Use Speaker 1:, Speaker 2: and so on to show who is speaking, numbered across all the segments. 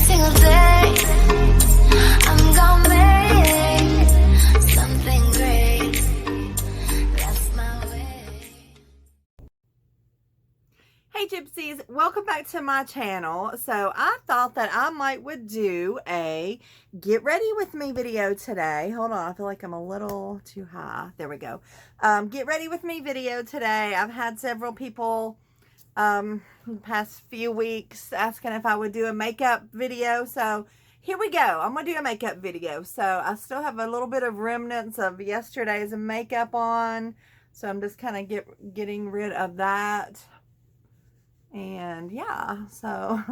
Speaker 1: single day. I'm gonna make something great. That's my way.
Speaker 2: Hey gypsies, welcome back to my channel. So I thought that I would do a get ready with me video today. Hold on, I feel like I'm a little too high. There we go. Get ready with me video today. I've had several people the past few weeks asking if I would do a makeup video. So here we go. I'm gonna do a makeup video. So I still have a little bit of remnants of yesterday's makeup on. So I'm just kind of getting rid of that. And yeah, so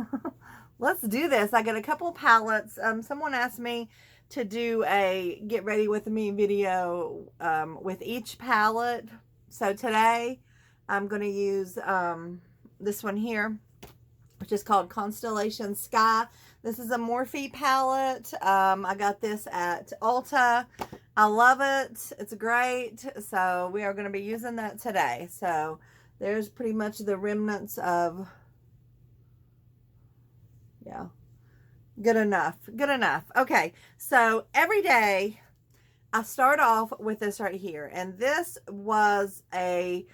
Speaker 2: let's do this. I got a couple palettes. Someone asked me to do a get ready with me video with each palette. So today I'm going to use this one here, which is called Constellation Sky. This is a Morphe palette. I got this at Ulta. I love it. It's great. So we are going to be using that today. So there's pretty much the remnants of, yeah, good enough, good enough. Okay, so every day I start off with this right here, and this was a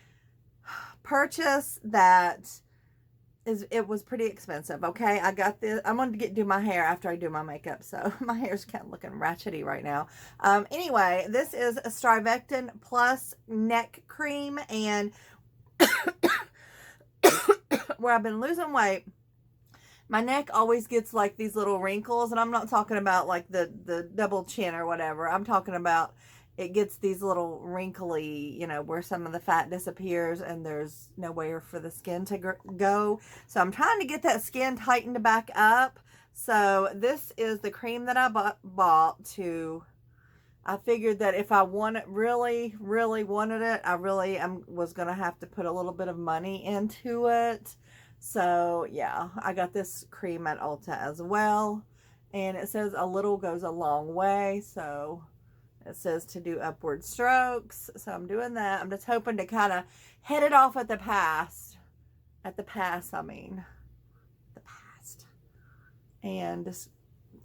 Speaker 2: purchase that it was pretty expensive. Okay, I got this. I'm going to do my hair after I do my makeup, so my hair's kind of looking ratchety right now. Anyway, this is a Strivectin Plus neck cream, and where I've been losing weight, my neck always gets like these little wrinkles, and I'm not talking about like the double chin or whatever. I'm talking about it gets these little wrinkly, you know, where some of the fat disappears and there's nowhere for the skin to go. So I'm trying to get that skin tightened back up. So this is the cream that I bought to, I figured that if I really wanted it, I really was going to have to put a little bit of money into it. So yeah, I got this cream at Ulta as well. And it says a little goes a long way. So it says to do upward strokes. So I'm doing that. I'm just hoping to kind of head it off at the past. I mean. The past. And just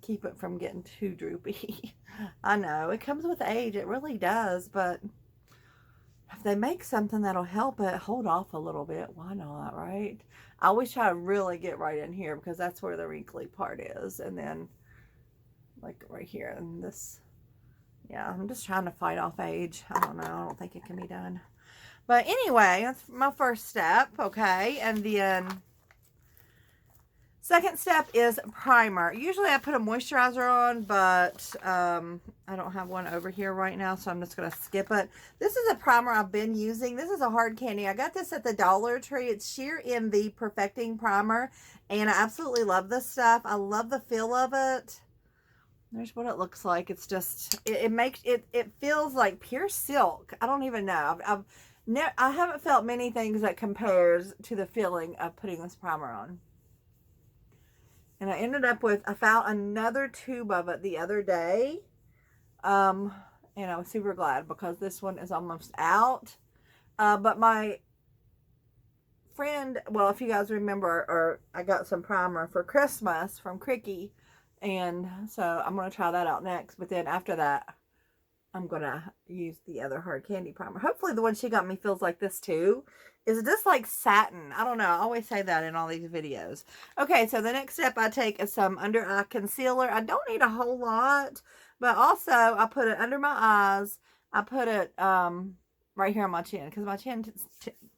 Speaker 2: keep it from getting too droopy. I know it comes with age, it really does, but if they make something that'll help it hold off a little bit, why not, right? I always try to really get right in here because that's where the wrinkly part is, and then like right here and this, yeah, I'm just trying to fight off age. I don't know, I don't think it can be done, but anyway, that's my first step. Okay, and then second step is primer. Usually I put a moisturizer on, but I don't have one over here right now, so I'm just going to skip it. This is a primer I've been using. This is a hard candy. I got this at the Dollar Tree. It's Sheer Envy Perfecting Primer, and I absolutely love this stuff. I love the feel of it. There's what it looks like. It's just, it feels like pure silk. I don't even know. I haven't felt many things that compares to the feeling of putting this primer on. And I ended up with, I found another tube of it the other day. And I was super glad because this one is almost out. But my friend, well, if you guys remember, or I got some primer for Christmas from Cricky. And so I'm going to try that out next. But then after that, I'm going to use the other hard candy primer. Hopefully the one she got me feels like this too. Is this like satin? I don't know. I always say that in all these videos. Okay, so the next step I take is some under eye concealer. I don't need a whole lot, but also I put it under my eyes. I put it right here on my chin because my chin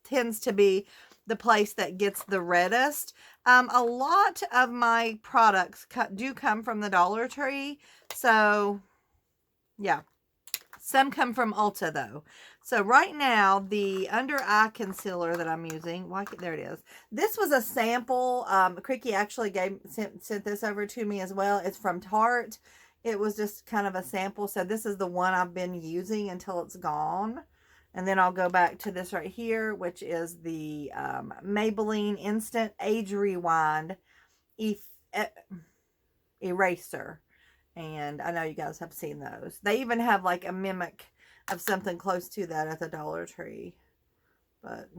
Speaker 2: tends to be the place that gets the reddest. A lot of my products do come from the Dollar Tree, so yeah. Some come from Ulta though. So right now, the under eye concealer that I'm using, there it is. This was a sample. Cricky actually sent this over to me as well. It's from Tarte. It was just kind of a sample. So this is the one I've been using until it's gone. And then I'll go back to this right here, which is the Maybelline Instant Age Rewind Eraser. And I know you guys have seen those. They even have like a mimic of something close to that at the Dollar Tree. But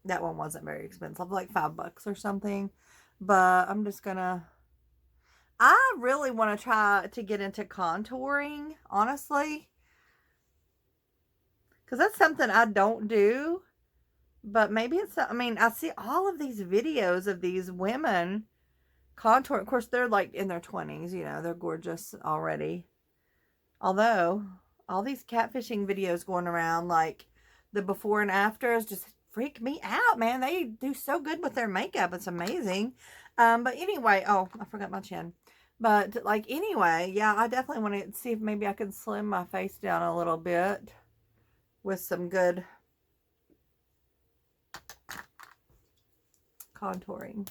Speaker 2: that one wasn't very expensive, like $5 or something. But I'm just gonna, I really want to try to get into contouring, honestly. Because that's something I don't do. But maybe it's, I mean, I see all of these videos of these women contour. Of course, they're like in their 20s, you know, they're gorgeous already. Although, all these catfishing videos going around, like the before and afters, just freak me out, man. They do so good with their makeup. It's amazing. But anyway, oh, I forgot my chin. But like, anyway, yeah, I definitely want to see if maybe I can slim my face down a little bit with some good contouring.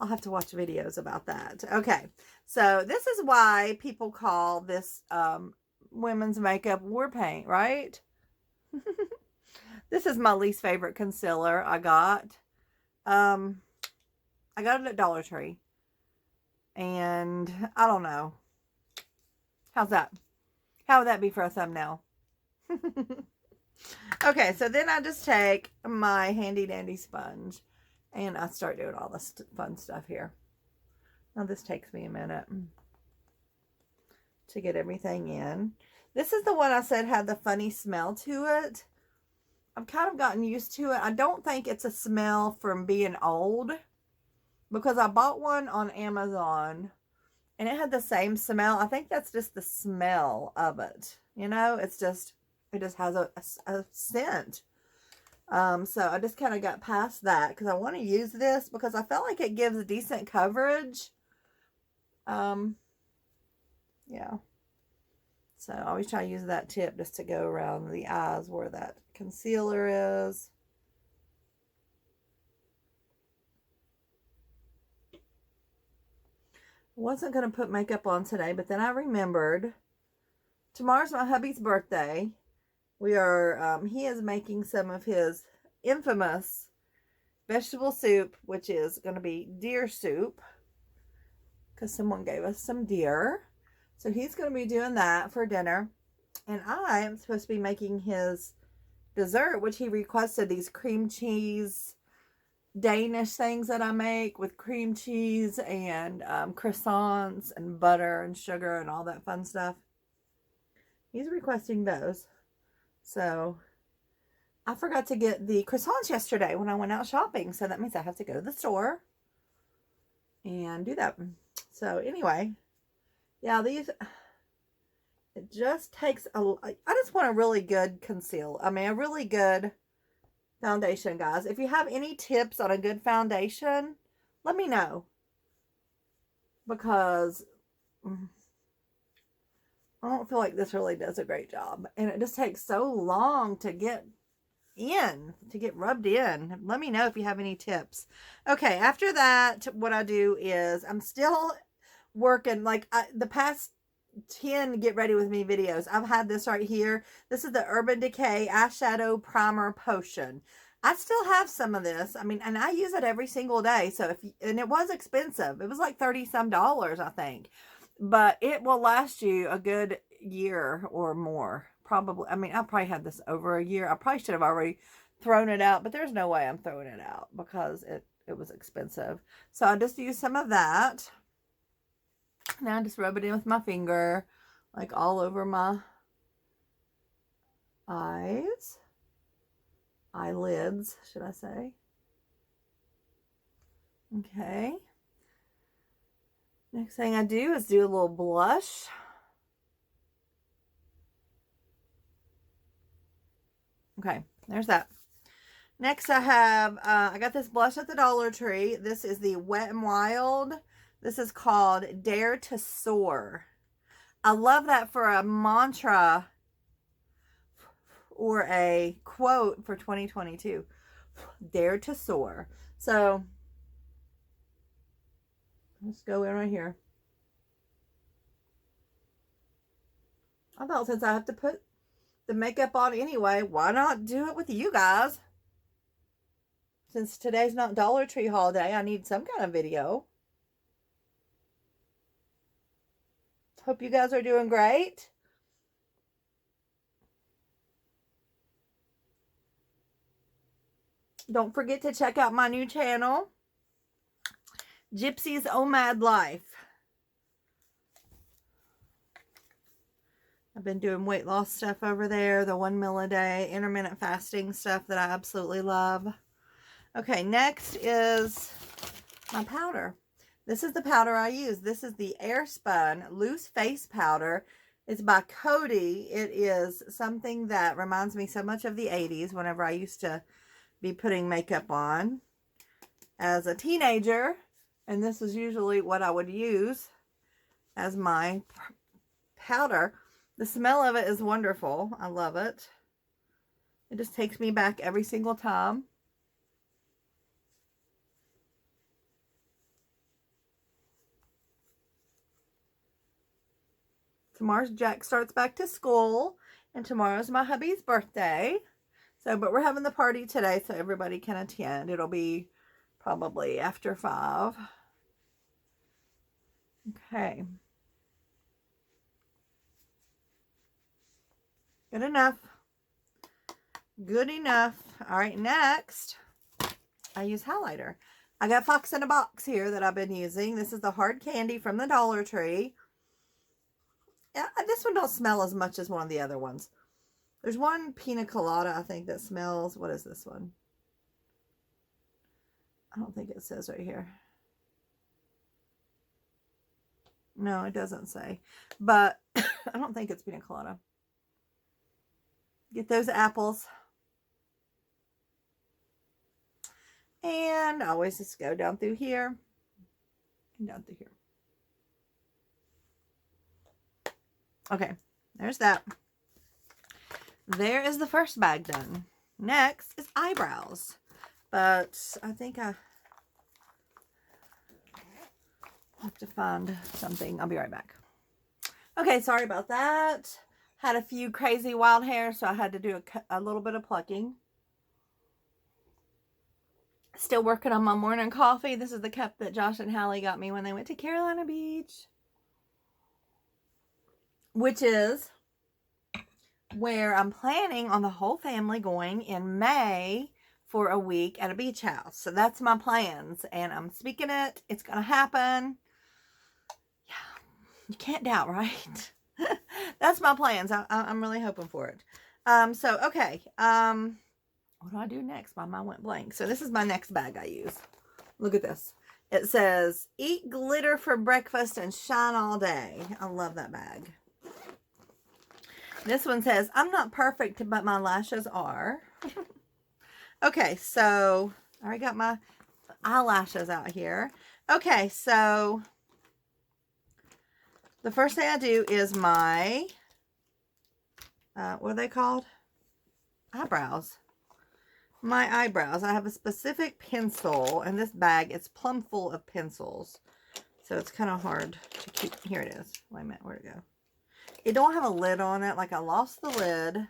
Speaker 2: I'll have to watch videos about that. Okay, so this is why people call this women's makeup war paint, right? This is my least favorite concealer I got. I got it at Dollar Tree. And I don't know. How's that? How would that be for a thumbnail? Okay, so then I just take my handy dandy sponge and I start doing all this fun stuff here. Now this takes me a minute to get everything in. This is the one I said had the funny smell to it. I've kind of gotten used to it. I don't think it's a smell from being old, because I bought one on Amazon and it had the same smell. I think that's just the smell of it. You know, it's just, it just has a scent. So I just kind of got past that because I want to use this because I felt like it gives decent coverage. Yeah. So I always try to use that tip just to go around the eyes where that concealer is. Wasn't going to put makeup on today, but then I remembered tomorrow's my hubby's birthday. We are, he is making some of his infamous vegetable soup, which is going to be deer soup, because someone gave us some deer. So he's going to be doing that for dinner. And I am supposed to be making his dessert, which he requested, these cream cheese Danish things that I make with cream cheese and croissants and butter and sugar and all that fun stuff. He's requesting those. So I forgot to get the croissants yesterday when I went out shopping. So that means I have to go to the store and do that. So anyway, yeah, these, it just takes I just want a really good conceal. I mean, a really good foundation, guys. If you have any tips on a good foundation, let me know. Because I don't feel like this really does a great job. And it just takes so long to get in, to get rubbed in. Let me know if you have any tips. Okay, after that, what I do is I'm still working, like the past 10 get ready with me videos, I've had this right here. This is the Urban Decay Eyeshadow Primer Potion. I still have some of this. I mean, and I use it every single day. So and it was expensive. It was like $30 some, I think. But it will last you a good year or more. Probably. I mean, I probably had this over a year. I probably should have already thrown it out, but there's no way I'm throwing it out because it was expensive. So I just use some of that. Now I just rub it in with my finger, like all over my eyes, eyelids, should I say. Okay. Next thing I do is do a little blush. Okay, there's that. Next I have, I got this blush at the Dollar Tree. This is the Wet n Wild. This is called Dare to Soar. I love that for a mantra or a quote for 2022. Dare to soar. So let's go in right here. I thought since I have to put the makeup on anyway, why not do it with you guys? Since today's not Dollar Tree haul day, I need some kind of video. Hope you guys are doing great. Don't forget to check out my new channel, Gypsy's Oh Mad Life. I've been doing weight loss stuff over there, the 1 meal a day, intermittent fasting stuff that I absolutely love. Okay, next is my powder. This is the powder I use. This is the Airspun Loose Face Powder. It's by Cody. It is something that reminds me so much of the 80s whenever I used to be putting makeup on as a teenager. And this is usually what I would use as my powder. The smell of it is wonderful. I love it. It just takes me back every single time. Tomorrow's Jack starts back to school, and tomorrow's my hubby's birthday. So, but we're having the party today so everybody can attend. It'll be probably after 5. Okay. Good enough. Good enough. All right, next, I use highlighter. I got Fox in a Box here that I've been using. This is the hard candy from the Dollar Tree. Yeah, this one don't smell as much as one of the other ones. There's one pina colada, I think, that smells. What is this one? I don't think it says right here. No, it doesn't say. But I don't think it's pina colada. Get those apples. And I always just go down through here and down through here. Okay, there's that. There is the first bag done. Next is eyebrows. But I think I have to find something. I'll be right back. Okay, sorry about that. Had a few crazy wild hairs, so I had to do a little bit of plucking. Still working on my morning coffee. This is the cup that Josh and Hallie got me when they went to Carolina Beach, which is where I'm planning on the whole family going in May for a week at a beach house. So that's my plans, and I'm speaking it. It's going to happen. Yeah, you can't doubt, right? That's my plans. I'm really hoping for it. Okay. What do I do next? My mind went blank. So this is my next bag I use. Look at this. It says, eat glitter for breakfast and shine all day. I love that bag. This one says, I'm not perfect, but my lashes are. Okay, so I already got my eyelashes out here. Okay, so the first thing I do is my, what are they called? Eyebrows. My eyebrows. I have a specific pencil, and this bag is plumb full of pencils. So it's kind of hard to keep. Here it is. Wait a minute, where'd it go? It don't have a lid on it. Like, I lost the lid.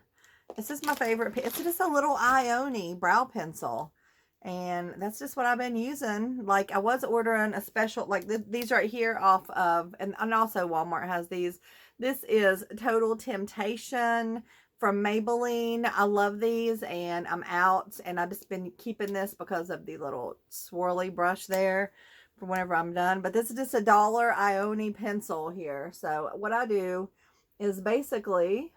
Speaker 2: This is my favorite. It's just a little Ione brow pencil. And that's just what I've been using. Like, I was ordering a special, like these right here off of, and also Walmart has these. This is Total Temptation from Maybelline. I love these, and I'm out, and I've just been keeping this because of the little swirly brush there for whenever I'm done. But this is just a $1 Ione pencil here. So what I do is basically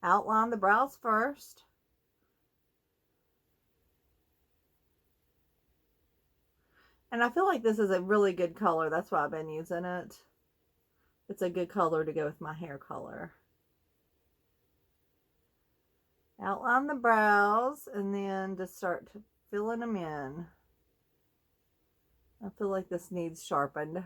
Speaker 2: outline the brows first. And I feel like this is a really good color. That's why I've been using it. It's a good color to go with my hair color. Outline the brows and then just start filling them in. I feel like this needs sharpened.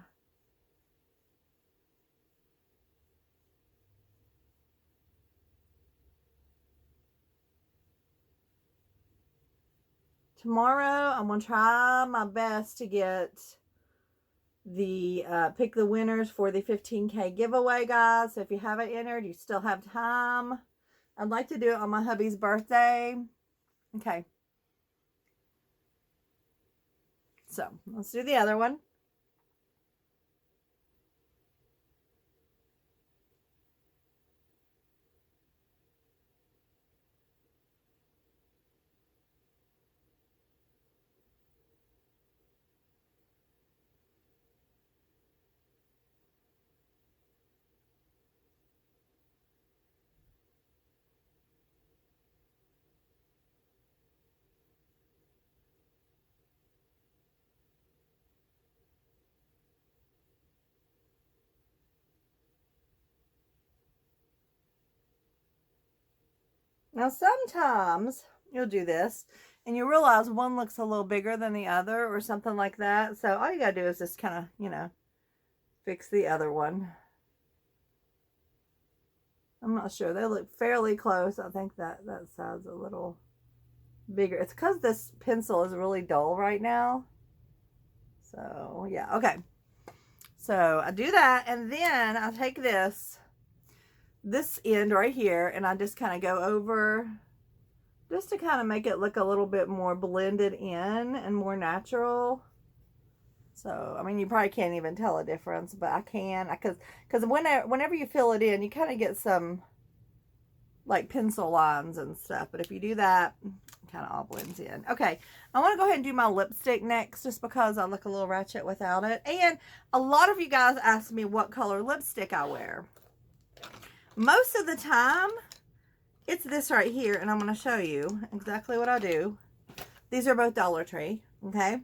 Speaker 2: Tomorrow, I'm going to try my best to get the, pick the winners for the 15K giveaway, guys. So if you haven't entered, you still have time. I'd like to do it on my hubby's birthday. Okay. So, let's do the other one. Now, sometimes you'll do this and you realize one looks a little bigger than the other or something like that. So all you gotta do is just kind of, you know, fix the other one. I'm not sure. They look fairly close. I think that side's a little bigger. It's because this pencil is really dull right now. So, yeah. Okay. So, I do that. And then I take this end right here, and I just kind of go over just to kind of make it look a little bit more blended in and more natural. So, I mean, you probably can't even tell a difference, but I can. Because whenever you fill it in, you kind of get some, like, pencil lines and stuff. But if you do that, it kind of all blends in. Okay, I want to go ahead and do my lipstick next, just because I look a little ratchet without it. And a lot of you guys ask me what color lipstick I wear. Most of the time, it's this right here, and I'm going to show you exactly what I do. These are both Dollar Tree, okay?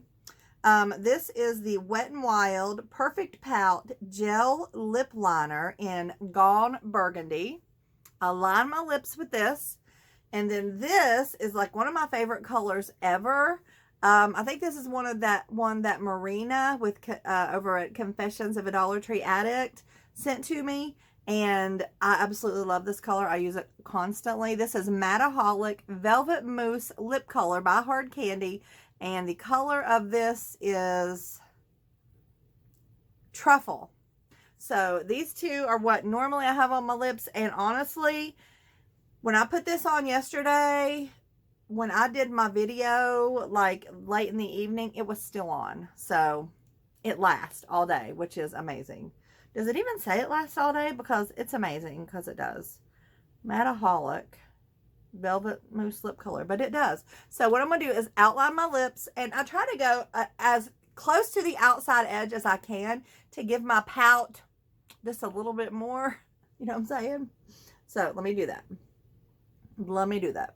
Speaker 2: This is the Wet n Wild Perfect Pout Gel Lip Liner in Gone Burgundy. I line my lips with this. And then this is like one of my favorite colors ever. I think this is one that Marina with over at Confessions of a Dollar Tree Addict sent to me. And I absolutely love this color. I use it constantly. This is Mattaholic Velvet Mousse Lip Color by Hard Candy. And the color of this is Truffle. So these two are what normally I have on my lips. And honestly, when I put this on yesterday, when I did my video, like late in the evening, it was still on. So it lasts all day, which is amazing. Does it even say it lasts all day? Because it's amazing, because it does. Mattaholic Velvet Mousse Lip Color, but it does. So what I'm going to do is outline my lips, and I try to go as close to the outside edge as I can to give my pout just a little bit more. You know what I'm saying? So let me do that. Let me do that.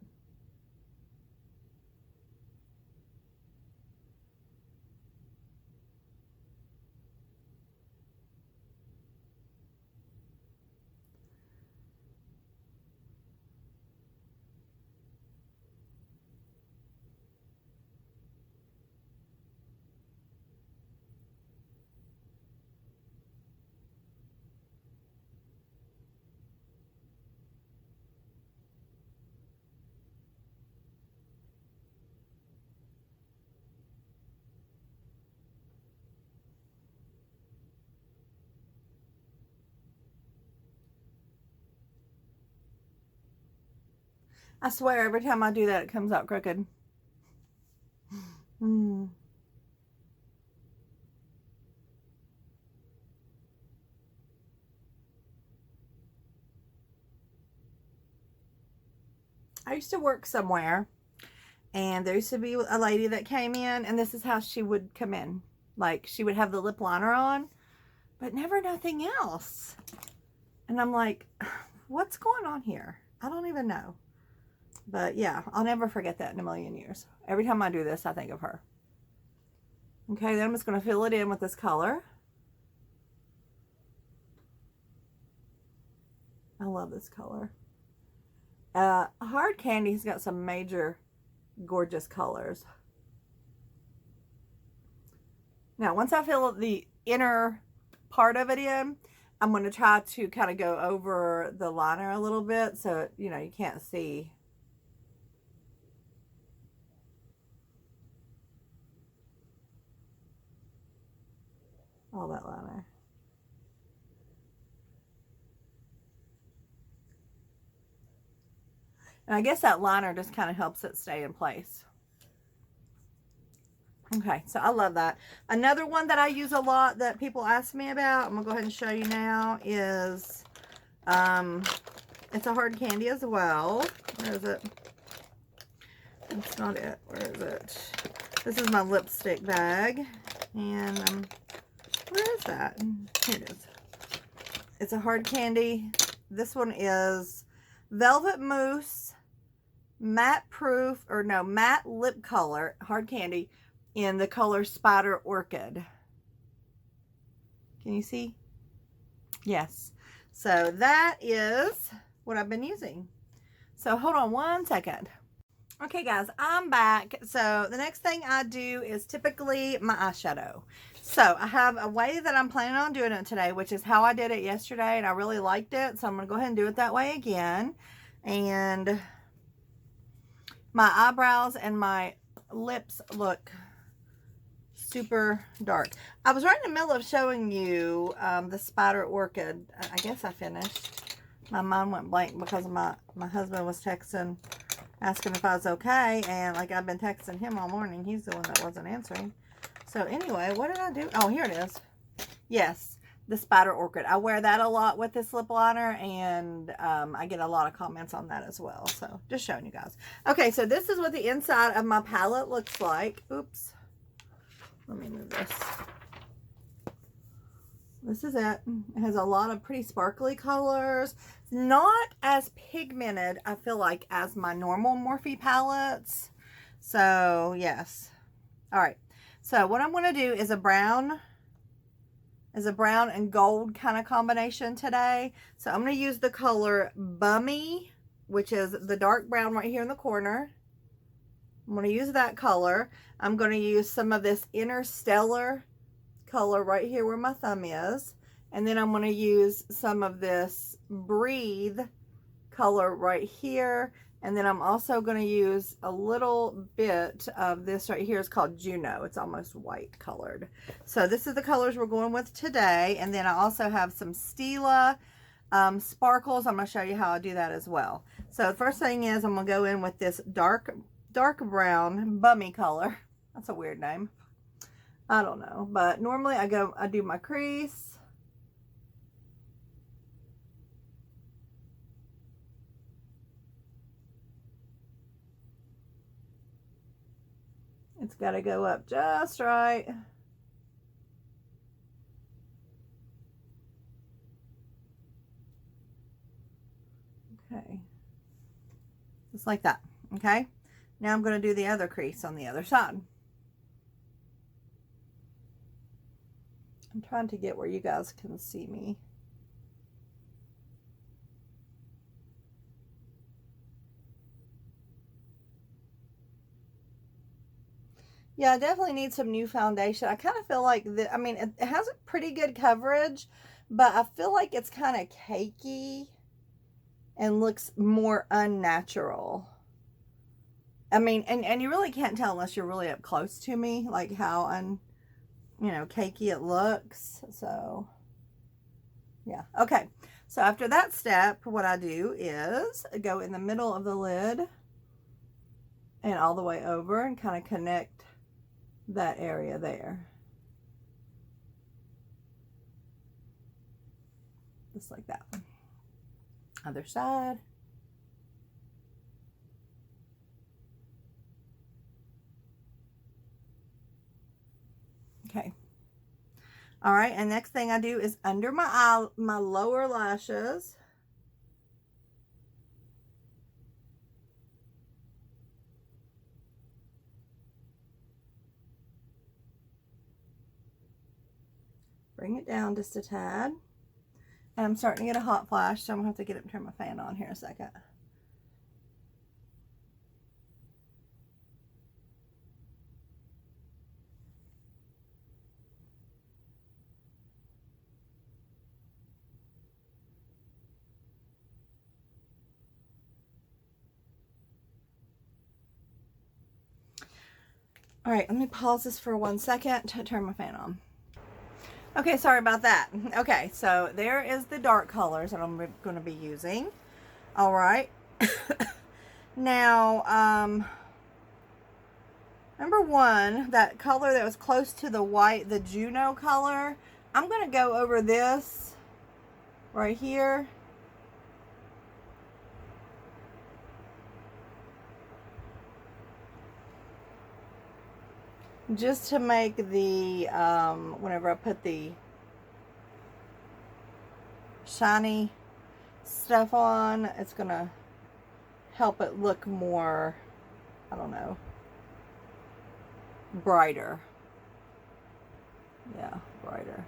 Speaker 2: I swear every time I do that, it comes out crooked. I used to work somewhere, and there used to be a lady that came in, and this is how she would come in. Like, she would have the lip liner on, but never nothing else. And I'm like, what's going on here? I don't even know. But yeah, I'll never forget that in a million years. Every time I do this, I think of her. Okay, then I'm just going to fill it in with this color. I love this color. Hard Candy's got some major gorgeous colors. Now, once I fill the inner part of it in, I'm going to try to kind of go over the liner a little bit so, you know, you can't see. All that liner. And I guess that liner just kind of helps it stay in place. Okay, so I love that. Another one that I use a lot that people ask me about, I'm going to go ahead and show you now, is, it's a Hard Candy as well. Where is it? That's not it. Where is it? This is my lipstick bag. And, where is that? Here it is. It's a Hard Candy. This one is Velvet Mousse Matte Lip Color, Hard Candy, in the color Spider Orchid. Can you see? Yes. So that is what I've been using. So hold on one second. Okay guys, I'm back. So the next thing I do is typically my eyeshadow. So I have a way that I'm planning on doing it today, which is how I did it yesterday, and I really liked it. So I'm going to go ahead and do it that way again. And my eyebrows and my lips look super dark. I was right in the middle of showing you the Spider Orchid. I guess I finished. My mind went blank because my husband was texting, asking if I was okay, and like I've been texting him all morning. He's the one that wasn't answering. So anyway, what did I do? Oh, here it is. Yes, the Spider Orchid. I wear that a lot with this lip liner, and I get a lot of comments on that as well. So just showing you guys. Okay, so this is what the inside of my palette looks like. Oops. Let me move this. This is it. It has a lot of pretty sparkly colors. Not as pigmented, I feel like, as my normal Morphe palettes. So, yes. All right. So, what I'm going to do is a brown and gold kind of combination today. So, I'm going to use the color Bummy, which is the dark brown right here in the corner. I'm going to use that color. I'm going to use some of this Interstellar color right here where my thumb is, and then I'm going to use some of this Breathe color right here, and then I'm also going to use a little bit of this right here. It's called Juno. It's almost white colored. So this is the colors we're going with today, and then I also have some Stila sparkles. I'm going to show you how I do that as well. So the first thing is I'm going to go in with this dark brown Bummy color. That's a weird name. I don't know, but normally I do my crease. It's got to go up just right. Okay. Just like that. Okay. Now I'm going to do the other crease on the other side. I'm trying to get where you guys can see me. Yeah, I definitely need some new foundation. I kind of feel like I mean, it has a pretty good coverage, but I feel like it's kind of cakey and looks more unnatural. I mean, and you really can't tell unless you're really up close to me, like how cakey it looks. So yeah. Okay. So after that step, what I do is go in the middle of the lid and all the way over and kind of connect that area there. Just like that. Other side. Okay. All right, and next thing I do is under my lower lashes. Bring it down just a tad. And I'm starting to get a hot flash, so I'm going to have to get up and turn my fan on here a second. All right, let me pause this for 1 second to turn my fan on. Okay, sorry about that. Okay, so there is the dark colors that I'm going to be using. All right. Now, number one, that color that was close to the white, the Juno color, I'm going to go over this right here. Just to make the, whenever I put the shiny stuff on, it's going to help it look more, I don't know, brighter. Yeah, brighter.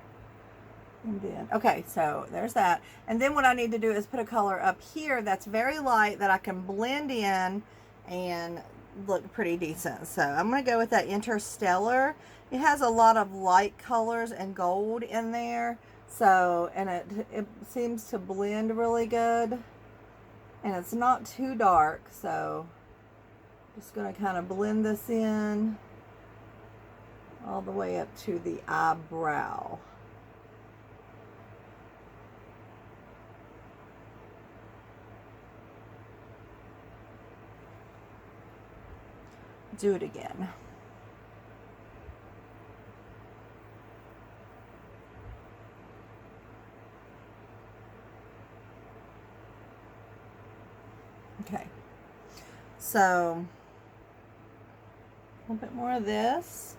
Speaker 2: And then, okay, so there's that. And then what I need to do is put a color up here that's very light that I can blend in and look pretty decent. So I'm going to go with that Interstellar. It has a lot of light colors and gold in there. So, and it seems to blend really good. And it's not too dark. So, just going to kind of blend this in all the way up to the eyebrow. Do it again. Okay, so a little bit more of this.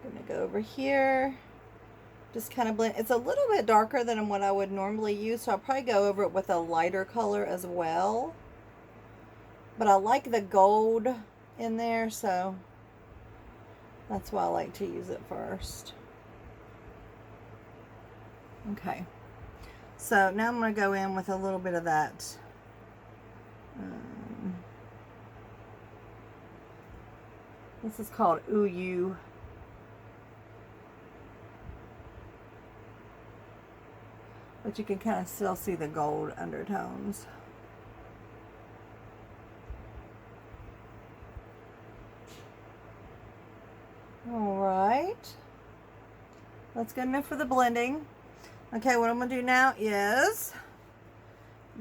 Speaker 2: I'm gonna go over here, just kind of blend. It's a little bit darker than what I would normally use, so I'll probably go over it with a lighter color as well. But I like the gold in there, so that's why I like to use it first. Okay, so now I'm going to go in with a little bit of that this is called Uyu. But you can kind of still see the gold undertones. All right, that's good enough for the blending. Okay, what I'm gonna do now is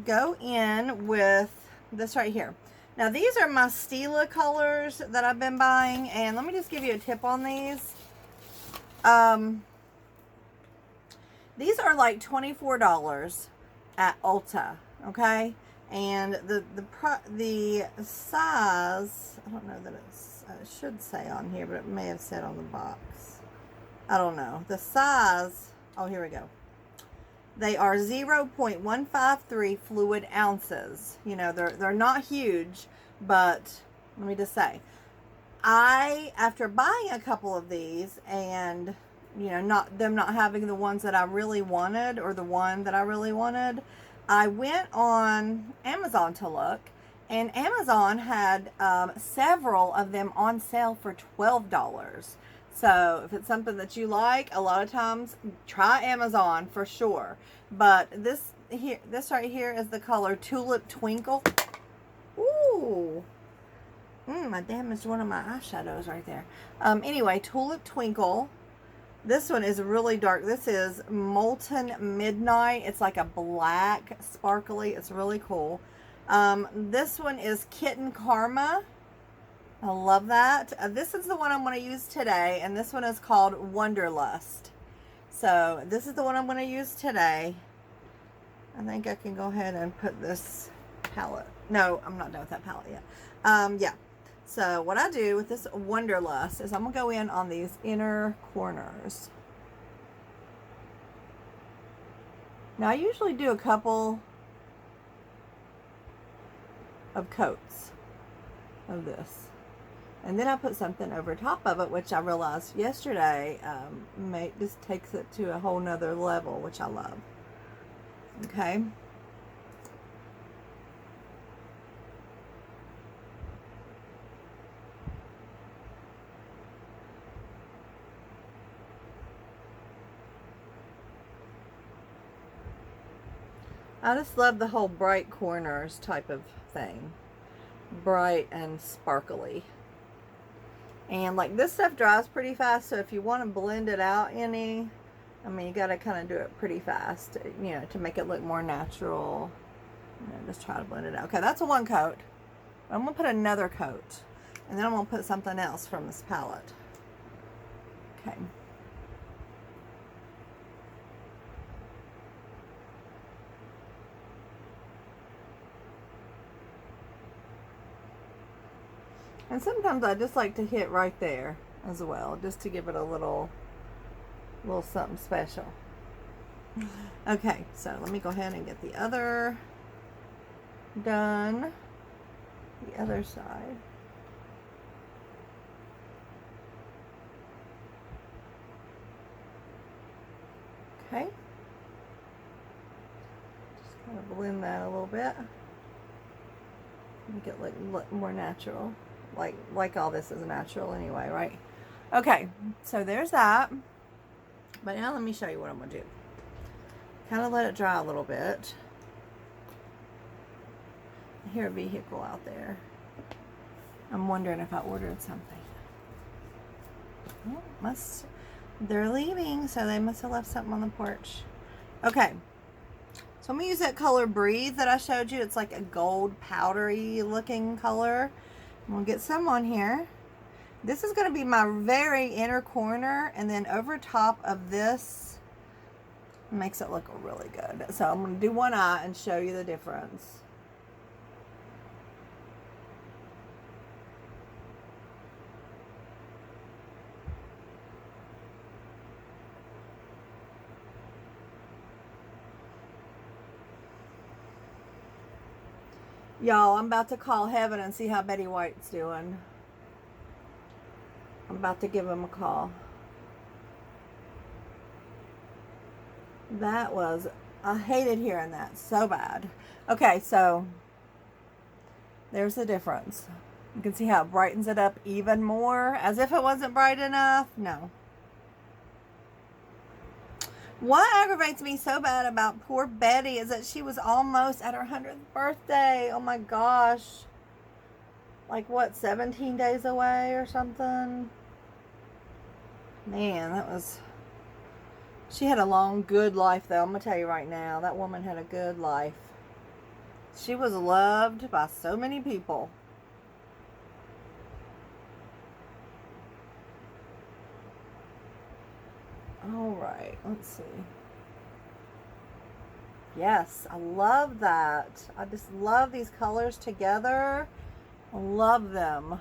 Speaker 2: go in with this right here. Now these are my Stila colors that I've been buying, and let me just give you a tip on these. These are like $24 at Ulta, okay? And the size, I don't know that it should say on here, but it may have said on the box. I don't know. The size, oh, here we go. They are 0.153 fluid ounces. You know, they're not huge, but let me just say, after buying a couple of these and, you know, not having the ones that I really wanted or the one that I really wanted, I went on Amazon to look, and Amazon had several of them on sale for $12. So if it's something that you like, a lot of times try Amazon for sure. But this right here is the color Tulip Twinkle. Ooh. I damaged one of my eyeshadows right there. Anyway, Tulip Twinkle. This one is really dark. This is Molten Midnight. It's like a black sparkly. It's really cool. This one is Kitten Karma. I love that. This is the one I'm going to use today, and this one is called Wonderlust. So this is the one I'm going to use today. I think I can go ahead and put this palette. No, I'm not done with that palette yet. Yeah. So what I do with this Wonderlust is I'm going to go in on these inner corners. Now I usually do a couple of coats of this. And then I put something over top of it, which I realized yesterday just takes it to a whole nother level, which I love. Okay. I just love the whole bright corners type of thing. Bright and sparkly. And like this stuff dries pretty fast, so if you want to blend it out any, I mean, you got to kind of do it pretty fast, you know, to make it look more natural. You know, just try to blend it out. Okay, that's a one coat. I'm going to put another coat, and then I'm going to put something else from this palette. Okay. And sometimes I just like to hit right there as well, just to give it a little something special. Okay, so let me go ahead and get the other done. The other side. Okay. blend that a little bit. Make it look more natural. Like all this is natural anyway, right? Okay, so there's that. But now let me show you what I'm going to do. Kind of let it dry a little bit. I hear a vehicle out there. I'm wondering if I ordered something. Oh, they're leaving, so they must have left something on the porch. Okay. So I'm going to use that color Breathe that I showed you. It's like a gold powdery looking color. I'm going to get some on here. This is going to be my very inner corner, and then over top of this makes it look really good. So I'm going to do one eye and show you the difference. Y'all, I'm about to call heaven and see how Betty White's doing. I'm about to give him a call. That was, I hated hearing that so bad. Okay, so there's the difference. You can see how it brightens it up even more, as if it wasn't bright enough. No. What aggravates me so bad about poor Betty is that she was almost at her 100th birthday. Oh my gosh. Like what, 17 days away or something? Man, that was... She had a long, good life though. I'm going to tell you right now. That woman had a good life. She was loved by so many people. Alright, let's see. Yes, I love that. I just love these colors together. I love them.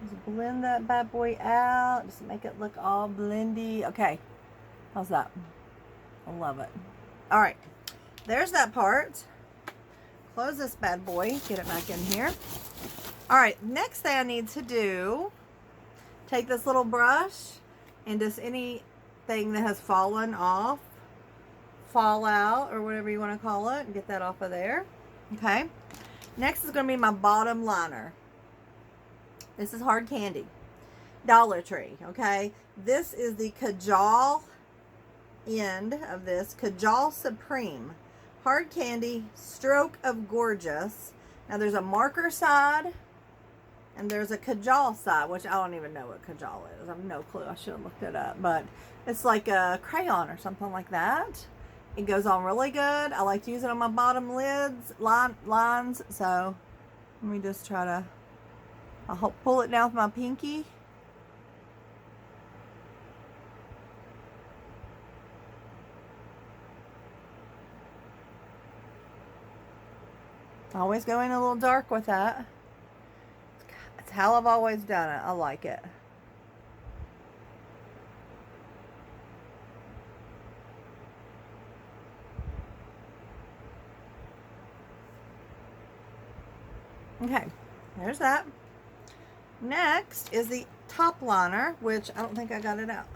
Speaker 2: Just blend that bad boy out. Just make it look all blendy. Okay, how's that? I love it. Alright, there's that part. Close this bad boy. Get it back in here. Alright, next thing I need to do, take this little brush and just anything that has fallen off, fall out, or whatever you want to call it, and get that off of there. Okay. Next is going to be my bottom liner. This is Hard Candy. Dollar Tree. Okay. This is the Kajal end of this. Kajal Supreme. Hard Candy Stroke of Gorgeous. Now there's a marker side. And there's a Kajal side, which I don't even know what Kajal is. I have no clue. I should have looked it up. But it's like a crayon or something like that. It goes on really good. I like to use it on my bottom lids, lines. So let me just try to, I'll pull it down with my pinky. Always go in a little dark with that. It's how I've always done it. I like it. Okay, there's that. Next is the top liner, which I don't think I got it out.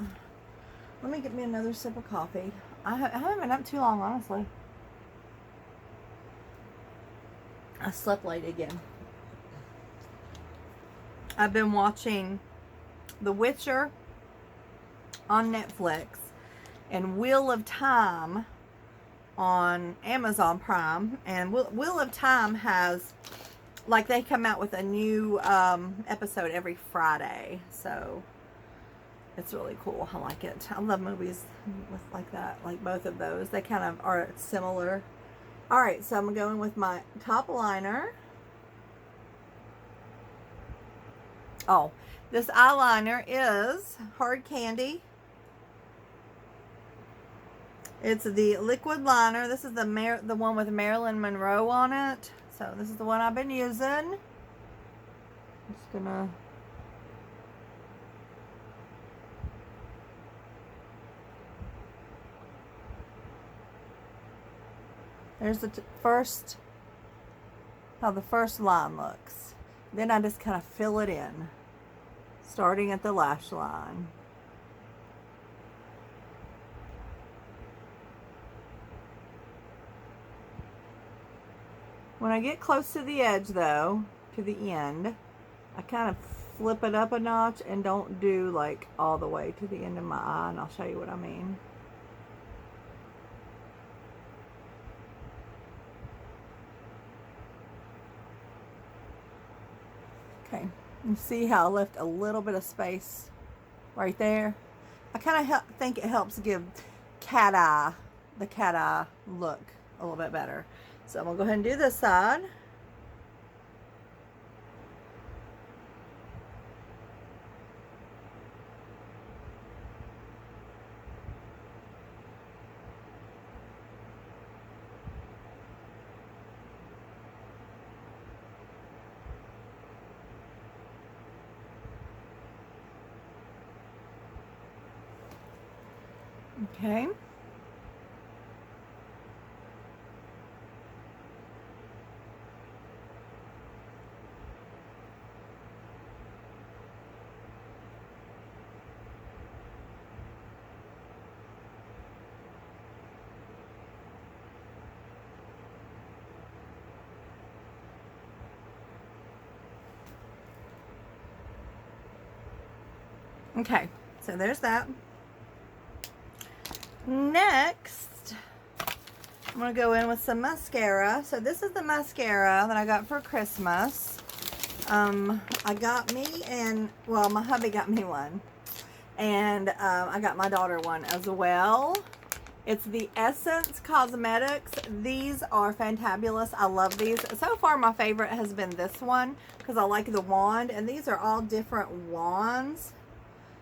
Speaker 2: Let me get me another sip of coffee. I haven't been up too long, honestly. I slept late again. I've been watching The Witcher on Netflix and Wheel of Time on Amazon Prime. And Wheel of Time has, like, they come out with a new episode every Friday. So it's really cool. I like it. I love movies with like that, like both of those. They kind of are similar. Alright, so I'm going with my top liner. Oh, this eyeliner is Hard Candy. It's the liquid liner. This is the one with Marilyn Monroe on it. So this is the one I've been using. I'm just gonna... There's the first, how the first line looks. Then I just kind of fill it in, starting at the lash line. When I get close to the edge though, to the end, I kind of flip it up a notch and don't do like all the way to the end of my eye, and I'll show you what I mean. Okay, you see how I left a little bit of space right there? I kind of think it helps give the cat eye look a little bit better. So I'm gonna go ahead and do this side. Okay. Okay, so there's that. Next, I'm going to go in with some mascara. So this is the mascara that I got for Christmas. I got me and, well, my hubby got me one. And I got my daughter one as well. It's the Essence Cosmetics. These are fantabulous. I love these. So far, my favorite has been this one because I like the wand. And these are all different wands.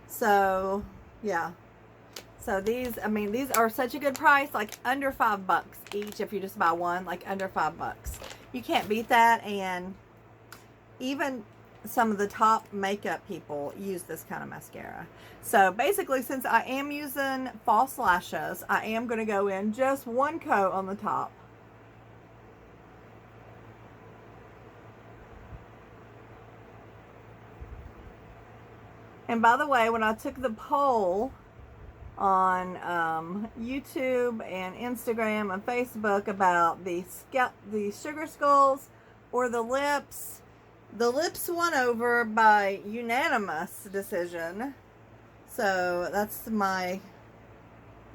Speaker 2: So, yeah. So these, I mean, these are such a good price, like under $5 each if you just buy one, like under $5. You can't beat that, and even some of the top makeup people use this kind of mascara. So basically, since I am using false lashes, I am going to go in just one coat on the top. And by the way, when I took the poll on YouTube and Instagram and Facebook about the sugar skulls or the lips won over by unanimous decision. So that's my,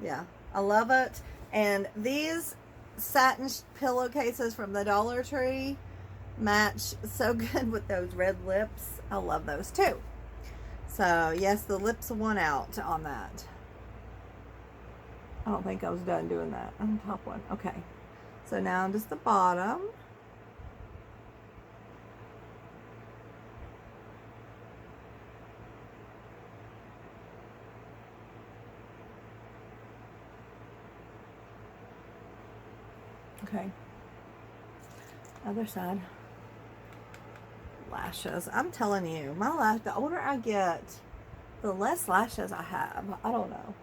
Speaker 2: yeah, I love it. And these satin pillowcases from the Dollar Tree match so good with those red lips. I love those too. So yes, the lips won out on that. I don't think I was done doing that on the top one. Okay. So now just the bottom. Okay. Other side. Lashes. I'm telling you, the older I get, the less lashes I have. I don't know.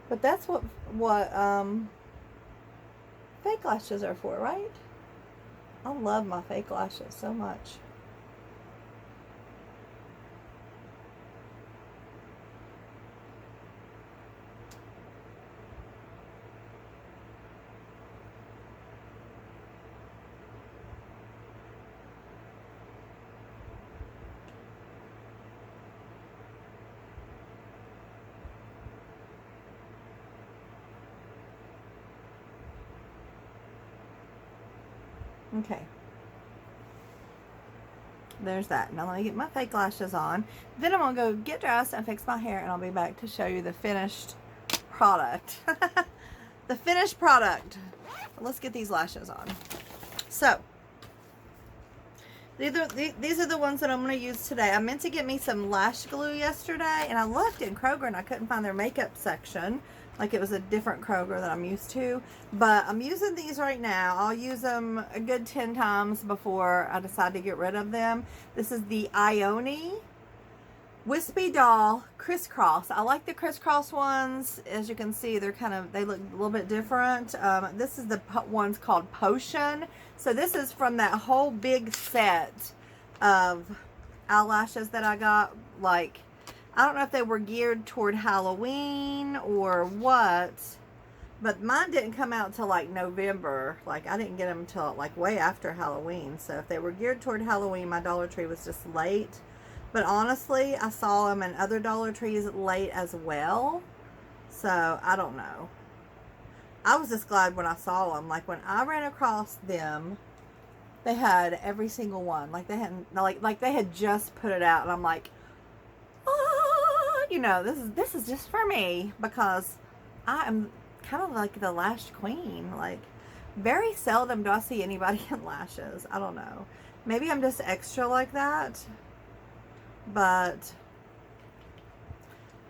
Speaker 2: But that's what fake lashes are for, right? I love my fake lashes so much. Okay. There's that. Now let me get my fake lashes on. Then I'm going to go get dressed and fix my hair, and I'll be back to show you the finished product. The finished product. Let's get these lashes on. So, these are the ones that I'm going to use today. I meant to get me some lash glue yesterday, and I looked in Kroger and I couldn't find their makeup section. Like it was a different Kroger that I'm used to. But I'm using these right now. I'll use them a good 10 times before I decide to get rid of them. This is the Ione Wispy Doll Crisscross. I like the crisscross ones. As you can see, they look a little bit different. This is the ones called Potion. So this is from that whole big set of eyelashes that I got. Like, I don't know if they were geared toward Halloween or what, But mine didn't come out till like November. Like, I didn't get them till like way after Halloween. So if they were geared toward Halloween, my Dollar Tree was just late. But honestly, I saw them in other Dollar Trees late as well. So I don't know. I was just glad when I saw them. Like, when I ran across them, they had every single one. Like, they hadn't, like they had just put it out, and I'm like, oh, you know, this is just for me, because I am kind of like the lash queen. Like, very seldom do I see anybody in lashes. I don't know. Maybe I'm just extra like that, but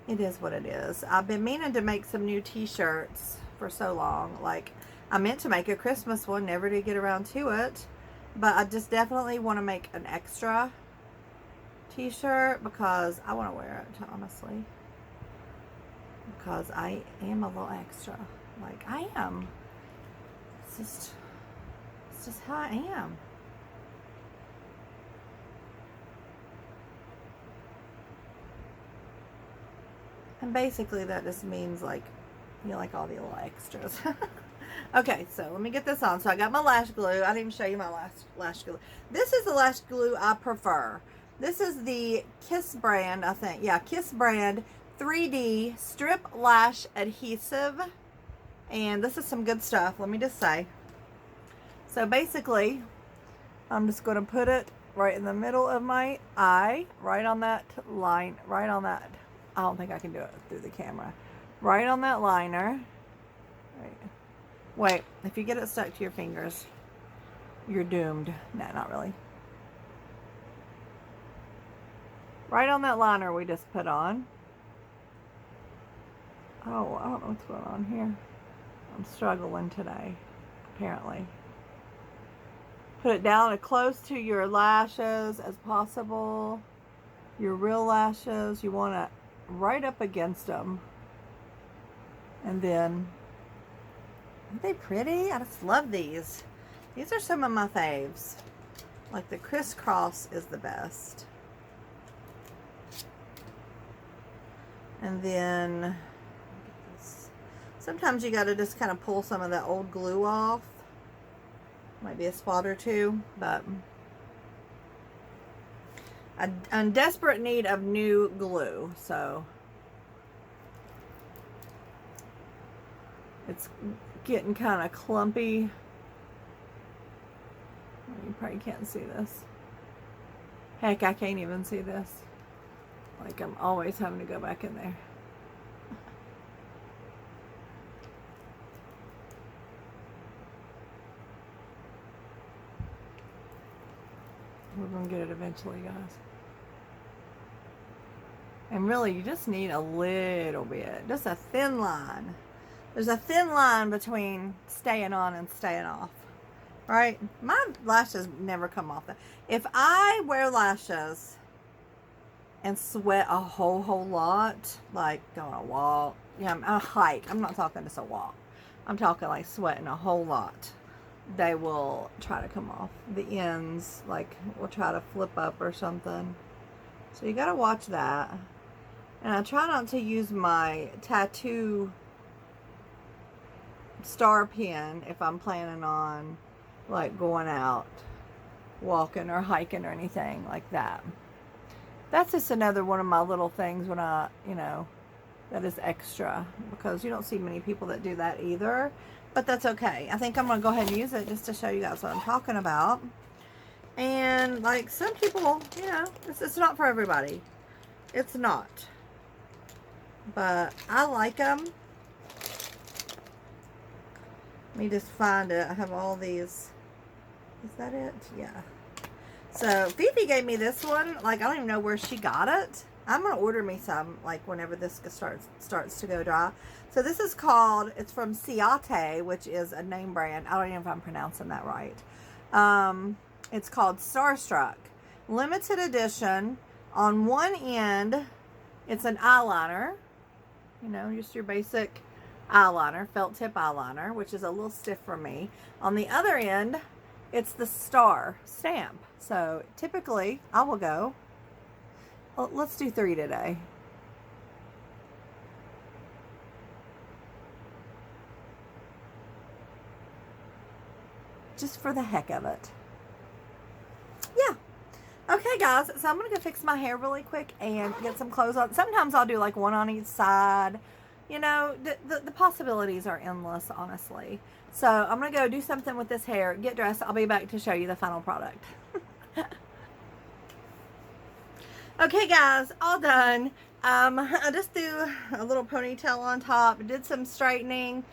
Speaker 2: it is what it is. I've been meaning to make some new t-shirts for so long. Like, I meant to make a Christmas one, never did get around to it, but I just definitely want to make an extra t-shirt because I want to wear it, honestly. Because I am a little extra. Like, I am. It's just how I am. And basically that just means, like, you like all the little extras. Okay, so let me get this on. So I got my lash glue. I didn't even show you my lash glue. This is the lash glue I prefer. This is the Kiss brand, I think. Yeah, Kiss brand 3D Strip Lash Adhesive. And this is some good stuff, let me just say. So basically, I'm just going to put it right in the middle of my eye, right on that line, right on that. I don't think I can do it through the camera. Right on that liner. Right. Wait, if you get it stuck to your fingers, you're doomed. No, not really. Right on that liner we just put on. Oh, I don't know what's going on here. I'm struggling today, apparently. Put it down as close to your lashes as possible. Your real lashes, you want it right up against them. And then, aren't they pretty? I just love these. These are some of my faves. Like, the crisscross is the best. And then, sometimes you got to just kind of pull some of that old glue off. Might be a spot or two, but I'm in desperate need of new glue, so it's getting kind of clumpy. You probably can't see this. Heck, I can't even see this. Like, I'm always having to go back in there. We're going to get it eventually, guys. And really, you just need a little bit. Just a thin line. There's a thin line between staying on and staying off. Right? My lashes never come off. If I wear lashes and sweat a whole lot, like going on a walk, yeah, a hike. I'm not talking just a walk. I'm talking like sweating a whole lot. They will try to come off. The ends, like, will try to flip up or something. So you gotta watch that. And I try not to use my tattoo star pen if I'm planning on, like, going out walking or hiking or anything like that. That's just another one of my little things when I, you know, that is extra, because you don't see many people that do that either. But that's okay. I think I'm going to go ahead and use it just to show you guys what I'm talking about. And, like, some people, you know, it's not for everybody. It's not. But I like them. Let me just find it. I have all these. Is that it? Yeah. So, Fifi gave me this one. Like, I don't even know where she got it. I'm going to order me some, like, whenever this starts to go dry. So, this is called, it's from Ciate, which is a name brand. I don't even know if I'm pronouncing that right. It's called Starstruck. Limited edition. On one end, it's an eyeliner. You know, just your basic eyeliner, felt tip eyeliner, which is a little stiff for me. On the other end, it's the star stamp. So, typically, I will go, well, let's do 3 today. just for the heck of it. Yeah. Okay, guys, so I'm going to go fix my hair really quick and get some clothes on. Sometimes I'll do like one on each side. You know, the possibilities are endless, honestly. So I'm going to go do something with this hair, get dressed. I'll be back to show you the final product. Okay, guys, all done. I just do a little ponytail on top, did some straightening.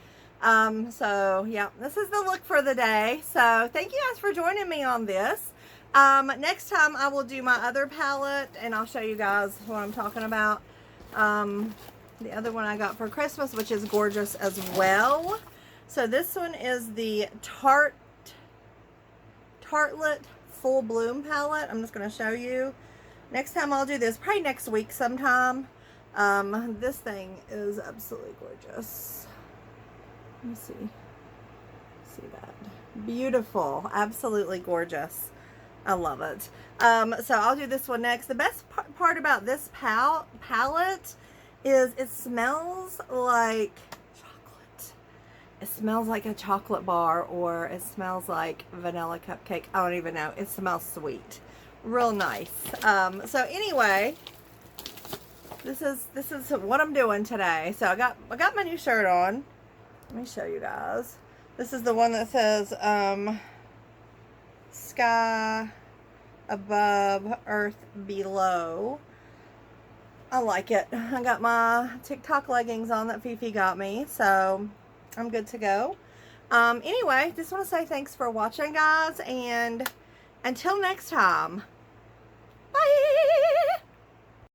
Speaker 2: So yeah, this is the look for the day. So thank you guys for joining me on this. Next time I will do my other palette and I'll show you guys what I'm talking about. The other one I got for Christmas, which is gorgeous as well. So this one is the Tartelette Full Bloom palette. I'm just going to show you. Next time I'll do this, probably next week sometime. This thing is absolutely gorgeous. Let me see. See that? Beautiful. Absolutely gorgeous. I love it. So I'll do this one next. The best part about this palette is it smells like chocolate. It smells like a chocolate bar, or it smells like vanilla cupcake. I don't even know. It smells sweet. Real nice. So anyway, this is what I'm doing today. So I got my new shirt on. Let me show you guys. This is the one that says sky above, earth below. I like it. I got my TikTok leggings on that Fifi got me, so I'm good to go. Anyway, just want to say thanks for watching, guys, and until next time, bye!